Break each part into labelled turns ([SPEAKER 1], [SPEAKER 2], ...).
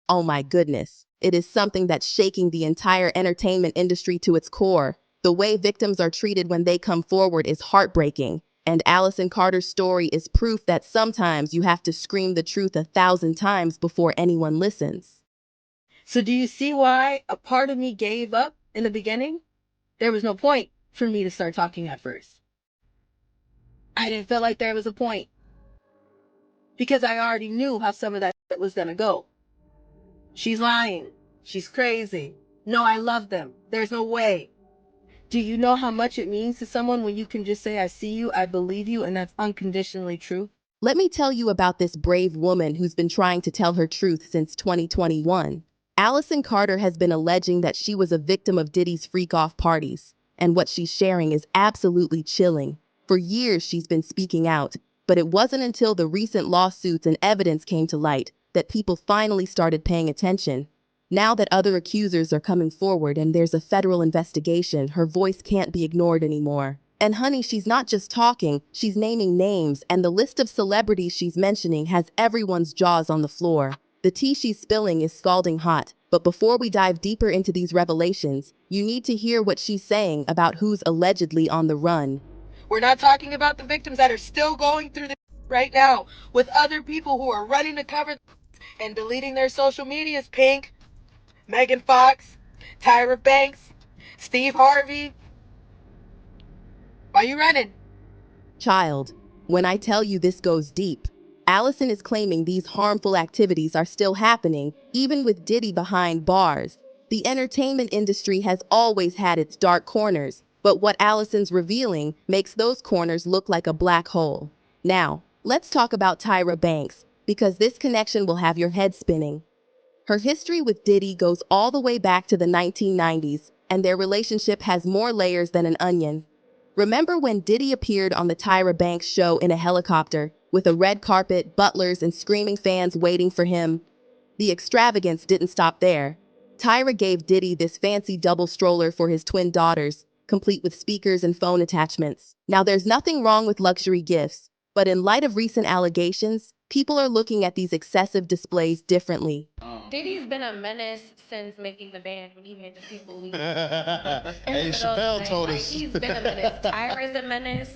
[SPEAKER 1] Oh my goodness. It is something that's shaking the entire entertainment industry to its core. The way victims are treated when they come forward is heartbreaking. And Allyson Carter's story is proof that sometimes you have to scream the truth 1,000 times before anyone listens.
[SPEAKER 2] So do you see why a part of me gave up in the beginning? There was no point for me to start talking at first. I didn't feel like there was a point. Because I already knew how some of that shit was gonna go. She's lying. She's crazy. No, I love them. There's no way. Do you know how much it means to someone when you can just say, I see you, I believe you, and that's unconditionally true?
[SPEAKER 1] Let me tell you about this brave woman who's been trying to tell her truth since 2021. Allyson Carter has been alleging that she was a victim of Diddy's freak-off parties, and what she's sharing is absolutely chilling. For years she's been speaking out, but it wasn't until the recent lawsuits and evidence came to light that people finally started paying attention. Now that other accusers are coming forward and there's a federal investigation, her voice can't be ignored anymore. And honey, she's not just talking, she's naming names, and the list of celebrities she's mentioning has everyone's jaws on the floor. The tea she's spilling is scalding hot, but before we dive deeper into these revelations, you need to hear what she's saying about who's allegedly on the run.
[SPEAKER 2] We're not talking about the victims that are still going through this right now with other people who are running to cover and deleting their social medias. Pink, Megan Fox, Tyra Banks, Steve Harvey. Why you running?
[SPEAKER 1] Child, when I tell you this goes deep, Allyson is claiming these harmful activities are still happening, even with Diddy behind bars. The entertainment industry has always had its dark corners, but what Allyson's revealing makes those corners look like a black hole. Now, let's talk about Tyra Banks, because this connection will have your head spinning. Her history with Diddy goes all the way back to the 1990s, and their relationship has more layers than an onion. Remember when Diddy appeared on the Tyra Banks show in a helicopter, with a red carpet, butlers, and screaming fans waiting for him? The extravagance didn't stop there. Tyra gave Diddy this fancy double stroller for his twin daughters, complete with speakers and phone attachments. Now, there's nothing wrong with luxury gifts, but in light of recent allegations, people are looking at these excessive displays differently.
[SPEAKER 3] Diddy's been a menace since making the band when he made the people leave.
[SPEAKER 4] Hey, Chappelle told us.
[SPEAKER 3] He's been a menace. Tyra's a menace.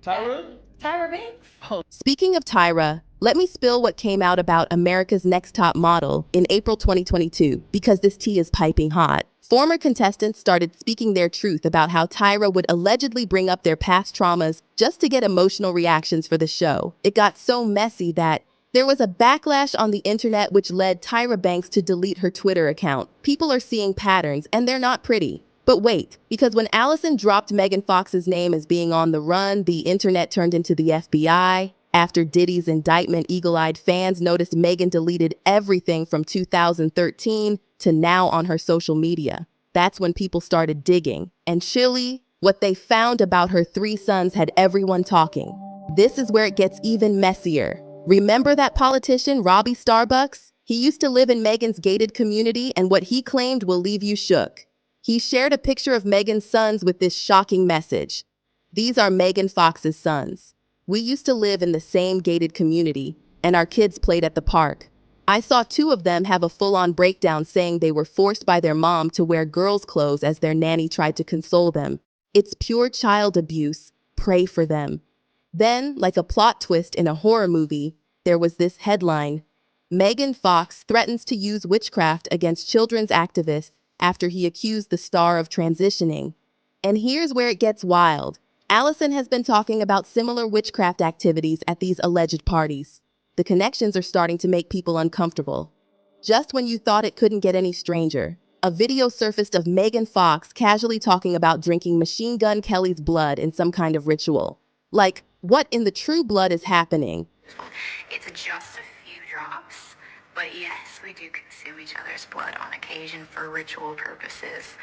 [SPEAKER 4] Tyra?
[SPEAKER 3] Tyra Banks?
[SPEAKER 1] Speaking of Tyra, let me spill what came out about America's Next Top Model in April 2022, because this tea is piping hot. Former contestants started speaking their truth about how Tyra would allegedly bring up their past traumas just to get emotional reactions for the show. It got so messy that there was a backlash on the internet which led Tyra Banks to delete her Twitter account. People are seeing patterns, and they're not pretty. But wait, because when Allyson dropped Megan Fox's name as being on the run, the internet turned into the FBI. After Diddy's indictment, eagle-eyed fans noticed Megan deleted everything from 2013 to now on her social media. That's when people started digging. And chilly, what they found about her 3 sons had everyone talking. This is where it gets even messier. Remember that politician, Robbie Starbucks? He used to live in Megan's gated community, and what he claimed will leave you shook. He shared a picture of Megan's sons with this shocking message. These are Megan Fox's sons. We used to live in the same gated community, and our kids played at the park. I saw 2 of them have a full-on breakdown saying they were forced by their mom to wear girls' clothes as their nanny tried to console them. It's pure child abuse. Pray for them. Then, like a plot twist in a horror movie, there was this headline: Megan Fox threatens to use witchcraft against children's activists after he accused the star of transitioning. And here's where it gets wild. Allyson has been talking about similar witchcraft activities at these alleged parties. The connections are starting to make people uncomfortable. Just when you thought it couldn't get any stranger, a video surfaced of Megan Fox casually talking about drinking Machine Gun Kelly's blood in some kind of ritual. Like, what in the true blood is happening?
[SPEAKER 5] It's just a few drops, but yes, we do consume each other's blood on occasion for ritual purposes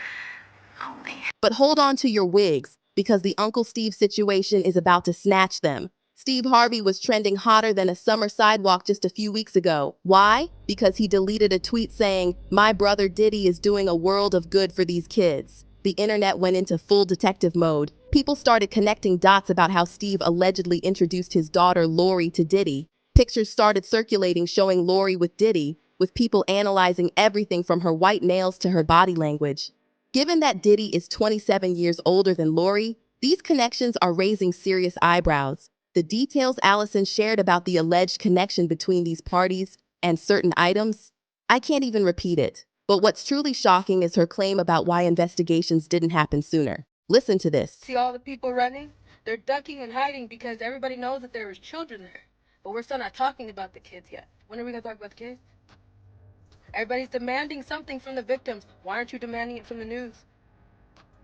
[SPEAKER 5] only.
[SPEAKER 1] But hold on to your wigs, because the Uncle Steve situation is about to snatch them. Steve Harvey was trending hotter than a summer sidewalk just a few weeks ago. Why? Because he deleted a tweet saying, "My brother Diddy is doing a world of good for these kids." The internet went into full detective mode. People started connecting dots about how Steve allegedly introduced his daughter Lori to Diddy. Pictures started circulating showing Lori with Diddy, with people analyzing everything from her white nails to her body language. Given that Diddy is 27 years older than Lori, these connections are raising serious eyebrows. The details Allyson shared about the alleged connection between these parties and certain items, I can't even repeat it. But what's truly shocking is her claim about why investigations didn't happen sooner. Listen to this.
[SPEAKER 2] See all the people running? They're ducking and hiding because everybody knows that there was children there. But we're still not talking about the kids yet. When are we going to talk about the kids? Everybody's demanding something from the victims. Why aren't you demanding it from the news?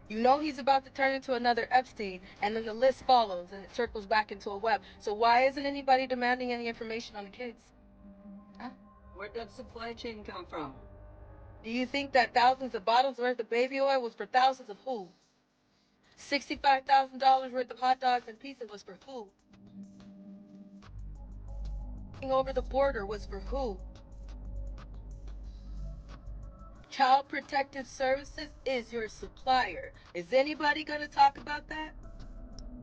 [SPEAKER 2] You know he's about to turn into another Epstein, and then the list follows and it circles back into a web. So why isn't anybody demanding any information on the kids? Huh?
[SPEAKER 6] Where did the supply chain come from?
[SPEAKER 2] Do you think that thousands of bottles worth of baby oil was for thousands of who? $65,000 worth of hot dogs and pizza was for who? Over the border was for who? Child Protective Services is your supplier. Is anybody going to talk about that?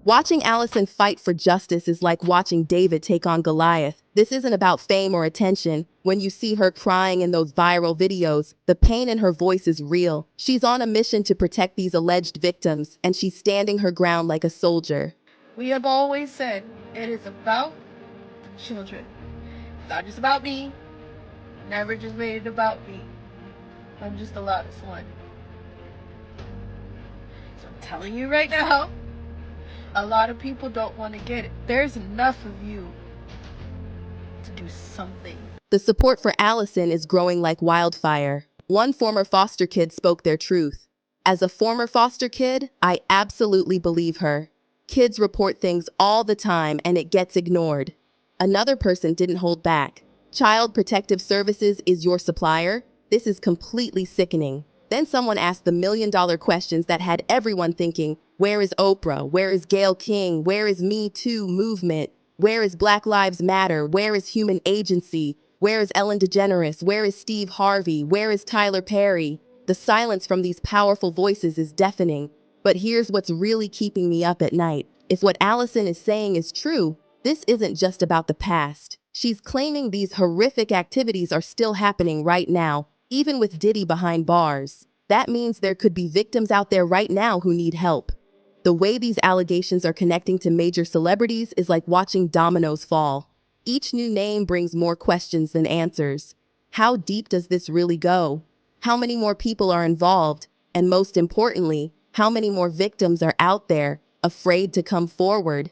[SPEAKER 1] Watching Allyson fight for justice is like watching David take on Goliath. This isn't about fame or attention. When you see her crying in those viral videos, the pain in her voice is real. She's on a mission to protect these alleged victims, and she's standing her ground like a soldier.
[SPEAKER 2] We have always said it is about children. It's not just about me. Never just made it about me. I'm just the loudest one. So I'm telling you right now, a lot of people don't want to get it. There's enough of you to do something.
[SPEAKER 1] The support for Allyson is growing like wildfire. One former foster kid spoke their truth. As a former foster kid, I absolutely believe her. Kids report things all the time and it gets ignored. Another person didn't hold back. Child Protective Services is your supplier? This is completely sickening. Then someone asked the million-dollar questions that had everyone thinking, where is Oprah? Where is Gayle King? Where is Me Too movement? Where is Black Lives Matter? Where is human agency? Where is Ellen DeGeneres? Where is Steve Harvey? Where is Tyler Perry? The silence from these powerful voices is deafening. But here's what's really keeping me up at night. If what Allyson is saying is true, this isn't just about the past. She's claiming these horrific activities are still happening right now, even with Diddy behind bars. That means there could be victims out there right now who need help. The way these allegations are connecting to major celebrities is like watching dominoes fall. Each new name brings more questions than answers. How deep does this really go? How many more people are involved? And most importantly, how many more victims are out there, afraid to come forward?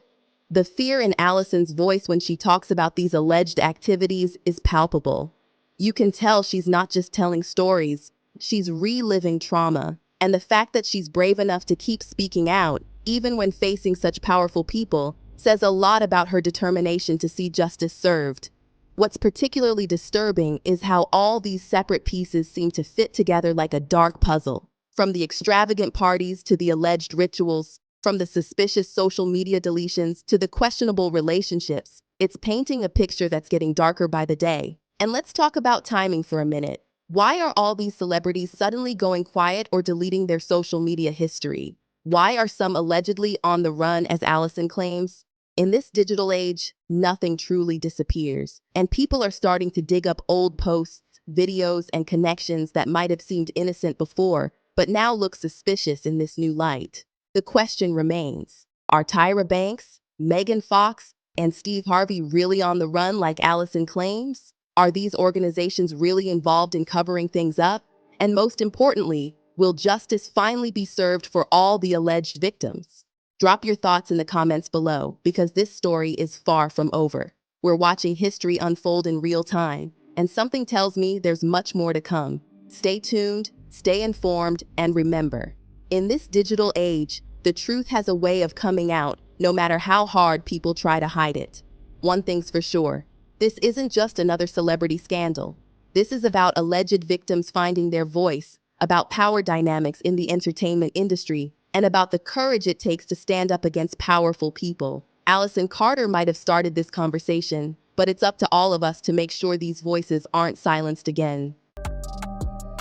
[SPEAKER 1] The fear in Allyson's voice when she talks about these alleged activities is palpable. You can tell she's not just telling stories, she's reliving trauma. And the fact that she's brave enough to keep speaking out, even when facing such powerful people, says a lot about her determination to see justice served. What's particularly disturbing is how all these separate pieces seem to fit together like a dark puzzle. From the extravagant parties to the alleged rituals, from the suspicious social media deletions to the questionable relationships, it's painting a picture that's getting darker by the day. And let's talk about timing for a minute. Why are all these celebrities suddenly going quiet or deleting their social media history? Why are some allegedly on the run, as Allyson claims? In this digital age, nothing truly disappears, and people are starting to dig up old posts, videos, and connections that might have seemed innocent before, but now look suspicious in this new light. The question remains, are Tyra Banks, Megan Fox, and Steve Harvey really on the run like Allyson claims? Are these organizations really involved in covering things up? And most importantly, will justice finally be served for all the alleged victims? Drop your thoughts in the comments below, because this story is far from over. We're watching history unfold in real time, and something tells me there's much more to come. Stay tuned, stay informed, and remember, in this digital age, the truth has a way of coming out, no matter how hard people try to hide it. One thing's for sure, this isn't just another celebrity scandal. This is about alleged victims finding their voice, about power dynamics in the entertainment industry, and about the courage it takes to stand up against powerful people. Allyson Carter might have started this conversation, but it's up to all of us to make sure these voices aren't silenced again.